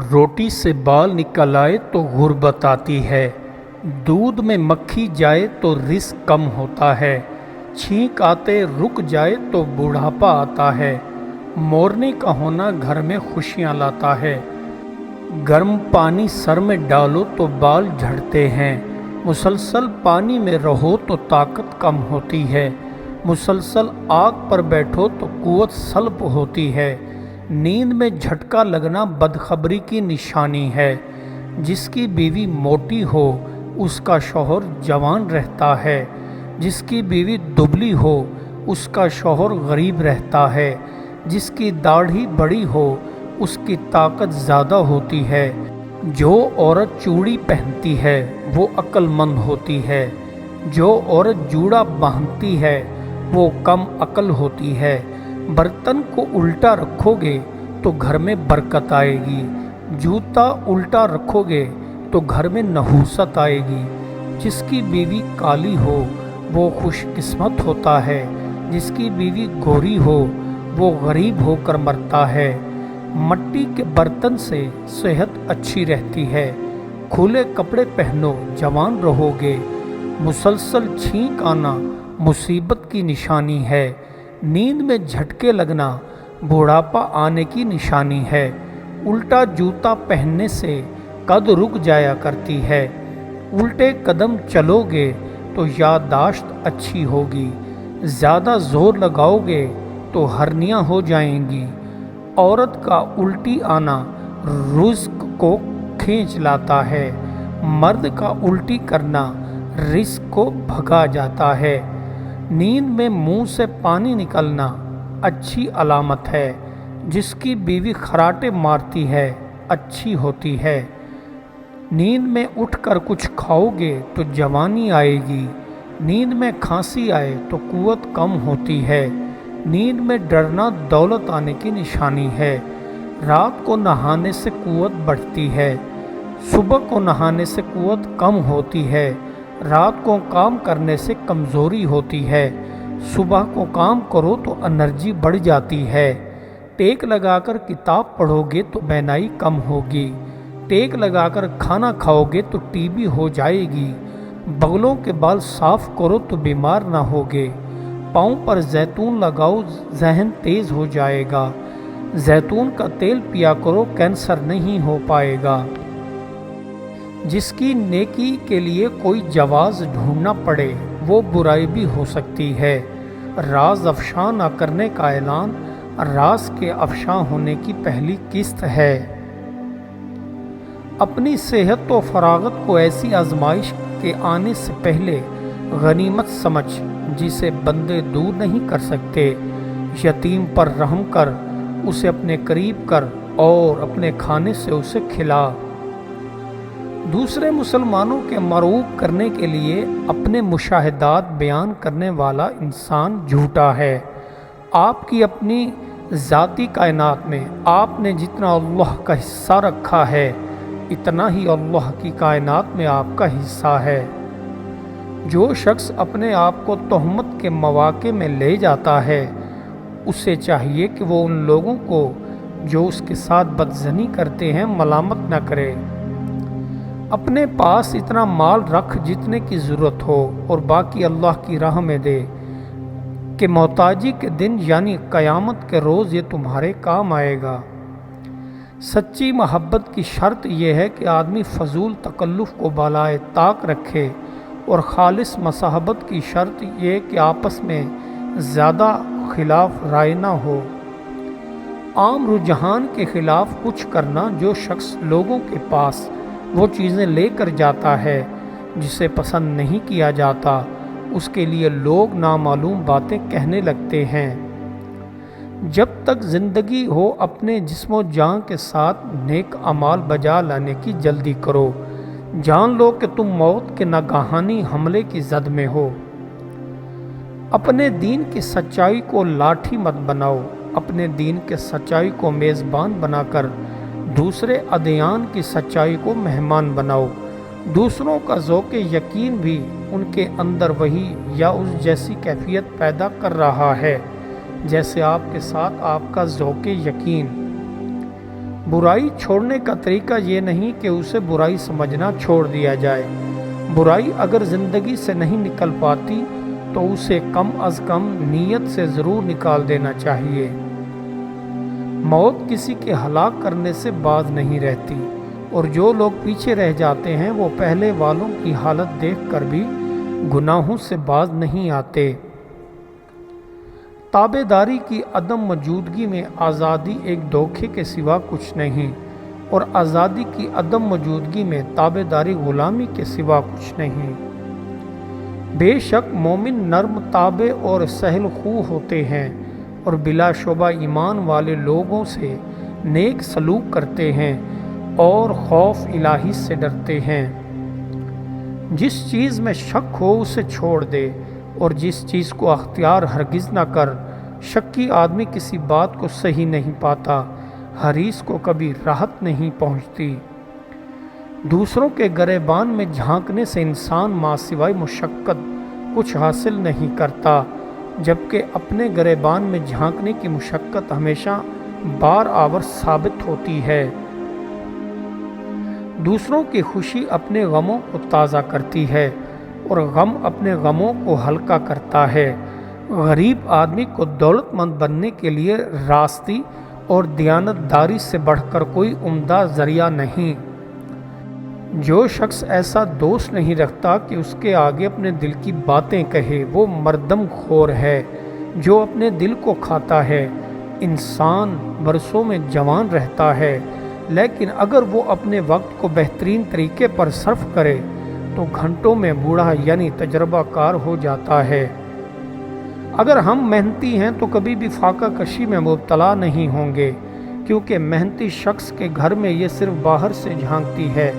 روٹی سے بال نکل آئے تو غربت آتی ہے، دودھ میں مکھی جائے تو رزق کم ہوتا ہے، چھینک آتے رک جائے تو بڑھاپا آتا ہے، مورنی کا ہونا گھر میں خوشیاں لاتا ہے، گرم پانی سر میں ڈالو تو بال جھڑتے ہیں، مسلسل پانی میں رہو تو طاقت کم ہوتی ہے، مسلسل آگ پر بیٹھو تو قوت سلب ہوتی ہے، نیند میں جھٹکا لگنا بدخبری کی نشانی ہے، جس کی بیوی موٹی ہو اس کا شوہر جوان رہتا ہے، جس کی بیوی دبلی ہو اس کا شوہر غریب رہتا ہے، جس کی داڑھی بڑی ہو اس کی طاقت زیادہ ہوتی ہے، جو عورت چوڑی پہنتی ہے وہ عقل مند ہوتی ہے، جو عورت جوڑا باندھتی ہے وہ کم عقل ہوتی ہے، برتن کو الٹا رکھو گے تو گھر میں برکت آئے گی، جوتا الٹا رکھو گے تو گھر میں نحوست آئے گی، جس کی بیوی کالی ہو وہ خوش قسمت ہوتا ہے، جس کی بیوی گوری ہو وہ غریب ہو کر مرتا ہے، مٹی کے برتن سے صحت اچھی رہتی ہے، کھلے کپڑے پہنو جوان رہو گے، مسلسل چھینک آنا مصیبت کی نشانی ہے، نیند میں جھٹکے لگنا بڑھاپا آنے کی نشانی ہے، الٹا جوتا پہننے سے قد رک جایا کرتی ہے، الٹے قدم چلو گے تو یادداشت اچھی ہوگی، زیادہ زور لگاؤ گے تو ہرنیاں ہو جائیں گی، عورت کا الٹی آنا رزق کو کھینچ لاتا ہے، مرد کا الٹی کرنا رزق کو بھگا جاتا ہے، نیند میں منہ سے پانی نکلنا اچھی علامت ہے، جس کی بیوی خراٹے مارتی ہے اچھی ہوتی ہے، نیند میں اٹھ کر کچھ کھاؤ گے تو جوانی آئے گی، نیند میں کھانسی آئے تو قوت کم ہوتی ہے، نیند میں ڈرنا دولت آنے کی نشانی ہے، رات کو نہانے سے قوت بڑھتی ہے، صبح کو نہانے سے قوت کم ہوتی ہے، رات کو کام کرنے سے کمزوری ہوتی ہے، صبح کو کام کرو تو انرجی بڑھ جاتی ہے، ٹیک لگا کر کتاب پڑھو گے تو بینائی کم ہوگی، ٹیک لگا کر کھانا کھاؤ گے تو ٹی بی ہو جائے گی، بغلوں کے بال صاف کرو تو بیمار نہ ہوگے، پاؤں پر زیتون لگاؤ ذہن تیز ہو جائے گا، زیتون کا تیل پیا کرو کینسر نہیں ہو پائے گا، جس کی نیکی کے لیے کوئی جواز ڈھونڈنا پڑے وہ برائی بھی ہو سکتی ہے، راز افشاں نہ کرنے کا اعلان راز کے افشاں ہونے کی پہلی قسط ہے، اپنی صحت و فراغت کو ایسی آزمائش کے آنے سے پہلے غنیمت سمجھ جسے بندے دور نہیں کر سکتے، یتیم پر رحم کر اسے اپنے قریب کر اور اپنے کھانے سے اسے کھلا، دوسرے مسلمانوں کے مرعوب کرنے کے لیے اپنے مشاہدات بیان کرنے والا انسان جھوٹا ہے، آپ کی اپنی ذاتی کائنات میں آپ نے جتنا اللہ کا حصہ رکھا ہے اتنا ہی اللہ کی کائنات میں آپ کا حصہ ہے، جو شخص اپنے آپ کو تہمت کے مواقع میں لے جاتا ہے اسے چاہیے کہ وہ ان لوگوں کو جو اس کے ساتھ بدظنی کرتے ہیں ملامت نہ کرے، اپنے پاس اتنا مال رکھ جتنے کی ضرورت ہو اور باقی اللہ کی راہ میں دے کہ محتاجی کے دن یعنی قیامت کے روز یہ تمہارے کام آئے گا، سچی محبت کی شرط یہ ہے کہ آدمی فضول تکلف کو بالائے طاق رکھے، اور خالص مصاحبت کی شرط یہ کہ آپس میں زیادہ خلاف رائے نہ ہو، عام رجحان کے خلاف کچھ کرنا، جو شخص لوگوں کے پاس وہ چیزیں لے کر جاتا ہے جسے پسند نہیں کیا جاتا اس کے لیے لوگ نامعلوم باتیں کہنے لگتے ہیں، جب تک زندگی ہو اپنے جسم و جان کے ساتھ نیک اعمال بجا لانے کی جلدی کرو، جان لو کہ تم موت کے ناگہانی حملے کی زد میں ہو، اپنے دین کی سچائی کو لاٹھی مت بناؤ، اپنے دین کے سچائی کو میزبان بنا کر دوسرے ادیان کی سچائی کو مہمان بناؤ، دوسروں کا ذوق یقین بھی ان کے اندر وہی یا اس جیسی کیفیت پیدا کر رہا ہے جیسے آپ کے ساتھ آپ کا ذوق یقین، برائی چھوڑنے کا طریقہ یہ نہیں کہ اسے برائی سمجھنا چھوڑ دیا جائے۔ برائی اگر زندگی سے نہیں نکل پاتی تو اسے کم از کم نیت سے ضرور نکال دینا چاہیے۔ موت کسی کے ہلاک کرنے سے باز نہیں رہتی، اور جو لوگ پیچھے رہ جاتے ہیں وہ پہلے والوں کی حالت دیکھ کر بھی گناہوں سے باز نہیں آتے۔ تابع داری کی عدم موجودگی میں آزادی ایک دھوکے کے سوا کچھ نہیں، اور آزادی کی عدم موجودگی میں تابع داری غلامی کے سوا کچھ نہیں۔ بے شک مومن نرم تابع اور سہل خو ہوتے ہیں، اور بلا شبہ ایمان والے لوگوں سے نیک سلوک کرتے ہیں اور خوف الہی سے ڈرتے ہیں۔ جس چیز میں شک ہو اسے چھوڑ دے، اور جس چیز کو اختیار ہرگز نہ کر۔ شکی آدمی کسی بات کو صحیح نہیں پاتا، حریص کو کبھی راحت نہیں پہنچتی۔ دوسروں کے گریبان میں جھانکنے سے انسان ماں سوائے مشقت کچھ حاصل نہیں کرتا، جبکہ اپنے گریبان میں جھانکنے کی مشقت ہمیشہ بار آور ثابت ہوتی ہے۔ دوسروں کی خوشی اپنے غموں کو تازہ کرتی ہے، اور غم اپنے غموں کو ہلکا کرتا ہے۔ غریب آدمی کو دولت مند بننے کے لیے راستی اور دیانتداری سے بڑھ کر کوئی عمدہ ذریعہ نہیں۔ جو شخص ایسا دوست نہیں رکھتا کہ اس کے آگے اپنے دل کی باتیں کہے، وہ مردم خور ہے جو اپنے دل کو کھاتا ہے۔ انسان برسوں میں جوان رہتا ہے، لیکن اگر وہ اپنے وقت کو بہترین طریقے پر صرف کرے تو گھنٹوں میں بوڑھا یعنی تجربہ کار ہو جاتا ہے۔ اگر ہم محنتی ہیں تو کبھی بھی فاقہ کشی میں مبتلا نہیں ہوں گے، کیونکہ محنتی شخص کے گھر میں یہ صرف باہر سے جھانکتی ہے،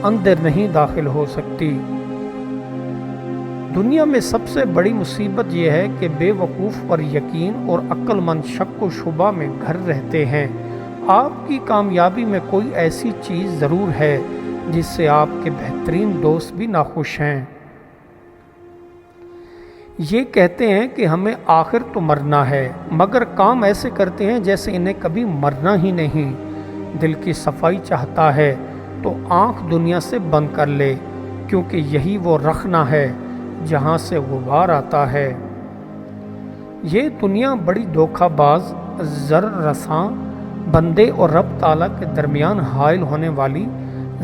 اندر نہیں داخل ہو سکتی۔ دنیا میں سب سے بڑی مصیبت یہ ہے کہ بے وقوف پر یقین اور عقل مند شک و شبہ میں گھر رہتے ہیں۔ آپ کی کامیابی میں کوئی ایسی چیز ضرور ہے جس سے آپ کے بہترین دوست بھی ناخوش ہیں۔ یہ کہتے ہیں کہ ہمیں آخر تو مرنا ہے، مگر کام ایسے کرتے ہیں جیسے انہیں کبھی مرنا ہی نہیں۔ دل کی صفائی چاہتا ہے تو آنکھ دنیا سے بند کر لے، کیونکہ یہی وہ رخنہ ہے جہاں سے غبار آتا ہے۔ یہ دنیا بڑی دھوکہ باز، زر رساں، بندے اور رب تعالیٰ کے درمیان حائل ہونے والی،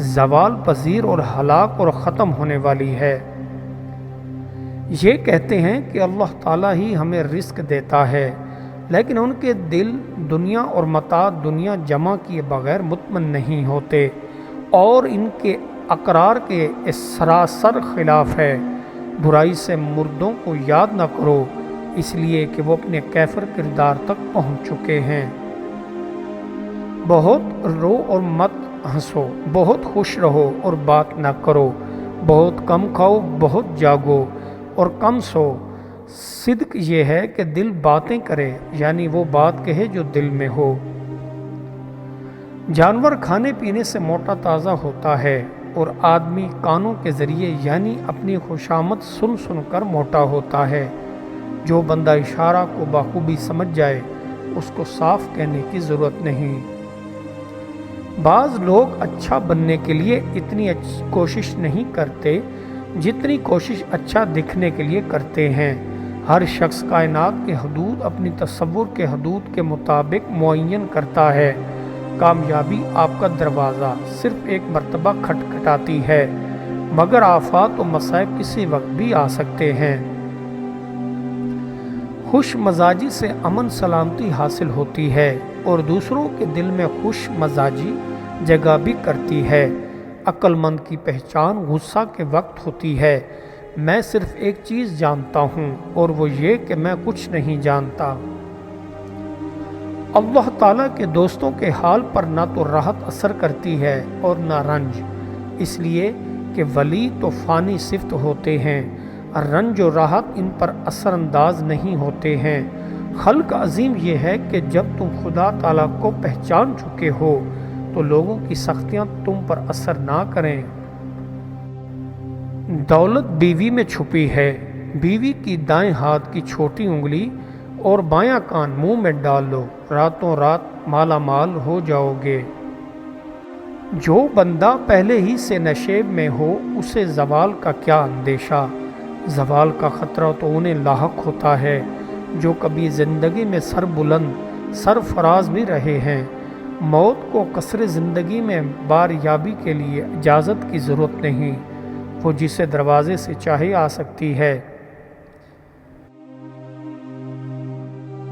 زوال پذیر اور ہلاک اور ختم ہونے والی ہے۔ یہ کہتے ہیں کہ اللہ تعالیٰ ہی ہمیں رزق دیتا ہے، لیکن ان کے دل دنیا اور متاع دنیا جمع کیے بغیر مطمئن نہیں ہوتے، اور ان کے اقرار کے سراسر خلاف ہے۔ برائی سے مردوں کو یاد نہ کرو، اس لیے کہ وہ اپنے کیفر کردار تک پہنچ چکے ہیں۔ بہت رو اور مت ہنسو، بہت خوش رہو اور بات نہ کرو، بہت کم کھاؤ، بہت جاگو اور کم سو۔ صدق یہ ہے کہ دل باتیں کرے، یعنی وہ بات کہے جو دل میں ہو۔ جانور کھانے پینے سے موٹا تازہ ہوتا ہے، اور آدمی کانوں کے ذریعے یعنی اپنی خوشامد سن سن کر موٹا ہوتا ہے۔ جو بندہ اشارہ کو بخوبی سمجھ جائے اس کو صاف کہنے کی ضرورت نہیں۔ بعض لوگ اچھا بننے کے لیے اتنی کوشش نہیں کرتے جتنی کوشش اچھا دکھنے کے لیے کرتے ہیں۔ ہر شخص کائنات کے حدود اپنی تصور کے حدود کے مطابق معین کرتا ہے۔ کامیابی آپ کا دروازہ صرف ایک مرتبہ کھٹکھٹاتی ہے، مگر آفات و مصائب کسی وقت بھی آ سکتے ہیں۔ خوش مزاجی سے امن سلامتی حاصل ہوتی ہے، اور دوسروں کے دل میں خوش مزاجی جگہ بھی کرتی ہے۔ عقل مند کی پہچان غصہ کے وقت ہوتی ہے۔ میں صرف ایک چیز جانتا ہوں، اور وہ یہ کہ میں کچھ نہیں جانتا۔ اللہ تعالیٰ کے دوستوں کے حال پر نہ تو راحت اثر کرتی ہے اور نہ رنج، اس لیے کہ ولی تو فانی صفت ہوتے ہیں، رنج و راحت ان پر اثر انداز نہیں ہوتے ہیں۔ خلق عظیم یہ ہے کہ جب تم خدا تعالیٰ کو پہچان چکے ہو تو لوگوں کی سختیاں تم پر اثر نہ کریں۔ دولت بیوی میں چھپی ہے، بیوی کی دائیں ہاتھ کی چھوٹی انگلی اور بایاں کان منہ میں ڈال لو، راتوں رات مالا مال ہو جاؤ گے۔ جو بندہ پہلے ہی سے نشیب میں ہو اسے زوال کا کیا اندیشہ، زوال کا خطرہ تو انہیں لاحق ہوتا ہے جو کبھی زندگی میں سر بلند سرفراز بھی رہے ہیں۔ موت کو قصر زندگی میں باریابی کے لیے اجازت کی ضرورت نہیں، وہ جسے دروازے سے چاہے آ سکتی ہے۔